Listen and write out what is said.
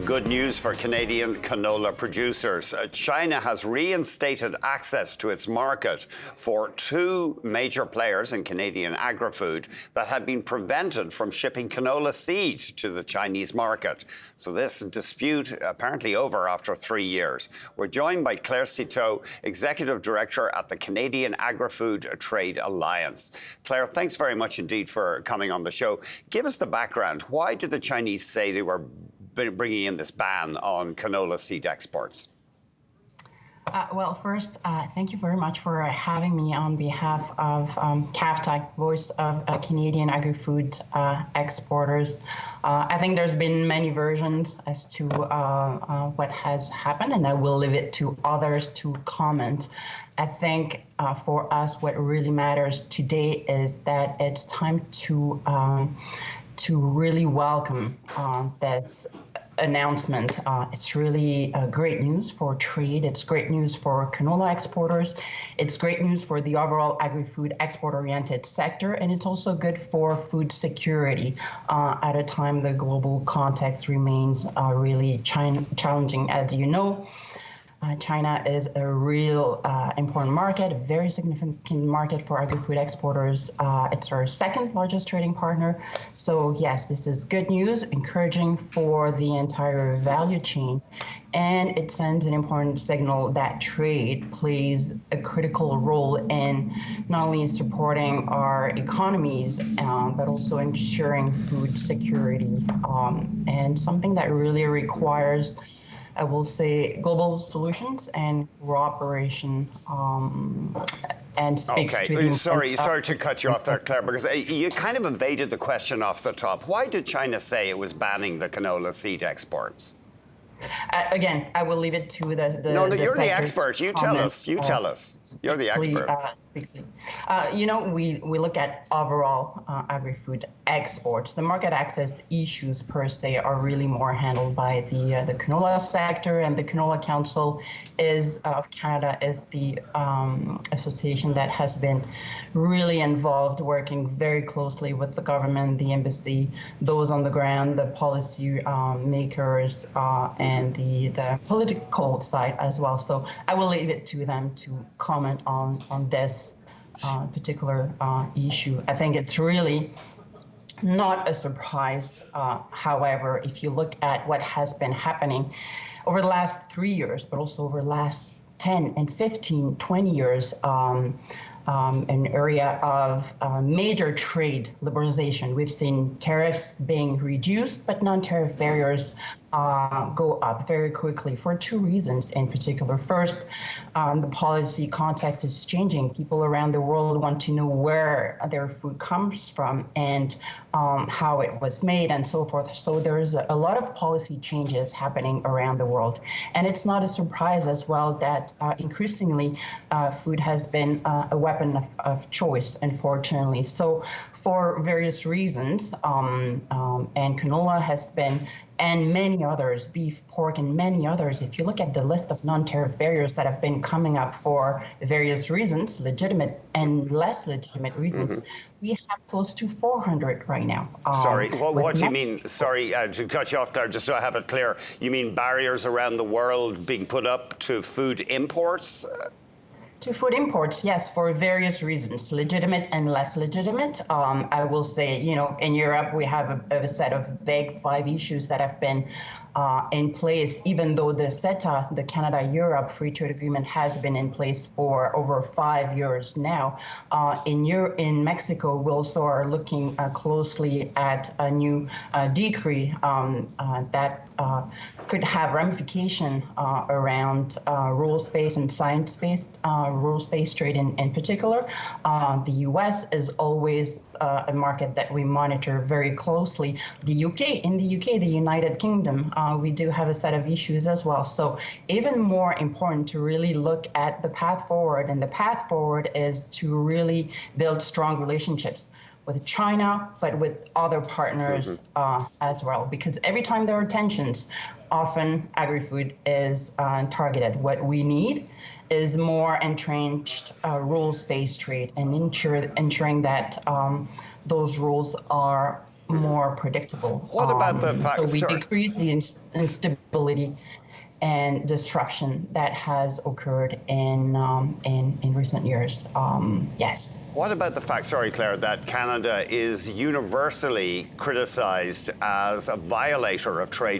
Good news for Canadian canola producers. China has reinstated access to its market for two major players in Canadian agri-food that had been prevented from shipping canola seed to the Chinese market. So this dispute apparently over after 3 years. We're joined by Citeau, Executive Director at the Canadian Agri-Food Trade Alliance. Claire, thanks very much indeed for coming on the show. Give us the background. Why did the Chinese say they were bringing in this ban on canola seed exports? Well, first, thank you very much for having me on behalf of CAFTA, Voice of Canadian Agri-Food Exporters. I think there's been many versions as to what has happened, and I will leave it to others to comment. I think for us, what really matters today is that it's time to really welcome this announcement. It's really great news for trade. It's great news for canola exporters. It's great news for the overall agri-food export-oriented sector. And it's also good for food security at a time the global context remains really challenging. As you know, China is a real important market, a very significant market for agri-food exporters. It's our second largest trading partner. So yes, this is good news, encouraging for the entire value chain. And it sends an important signal that trade plays a critical role in not only supporting our economies, but also ensuring food security. And something that really requires, I will say, global solutions and cooperation, and speaks to the... Sorry to cut you off there, Claire, because you kind of evaded the question off the top. Why did China say it was banning the canola seed exports? Again, I will leave it to the No, you're the expert. You tell us. You tell us. You're the expert. We look at overall agri-food exports. The market access issues per se are really more handled by the canola sector, and the Canola Council of Canada is the association that has been really involved, working very closely with the government, the embassy, those on the ground, the policy makers, and the political side as well. So I will leave it to them to comment on this particular issue. I think it's really not a surprise. However, if you look at what has been happening over the last 3 years, but also over the last 10 and 15, 20 years, an area of major trade liberalization. We've seen tariffs being reduced, but non-tariff barriers go up very quickly for two reasons in particular. First, the policy context is changing. People around the world want to know where their food comes from and how it was made and so forth. So there's a lot of policy changes happening around the world. And it's not a surprise as well that increasingly food has been a weapon of choice, unfortunately. So for various reasons, and canola has been, and many others, beef, pork, and many others. If you look at the list of non-tariff barriers that have been coming up for various reasons, legitimate and less legitimate reasons, we have close to 400 right now. Sorry, what do you mean? Sorry to cut you off there, just so I have it clear. You mean barriers around the world being put up to food imports? To food imports, yes, for various reasons, legitimate and less legitimate. I will say, in Europe, we have a set of big 5 issues that have been in place, even though the CETA, the Canada-Europe Free Trade Agreement, has been in place for over 5 years now. In Mexico, we also are looking closely at a new decree that could have ramification around rules-based and science-based rules-based trade in particular. The U.S. is always a market that we monitor very closely. In the UK, the United Kingdom, we do have a set of issues as well. So even more important to really look at the path forward, and the path forward is to really build strong relationships with China, but with other partners as well. Because every time there are tensions, often agri-food is targeted. What we need is more entrenched rules-based trade and ensuring that those rules are more predictable. What about the fact? So we decrease the instability and disruption that has occurred in recent years. Yes. What about the fact, sorry, Claire, that Canada is universally criticised as a violator of trade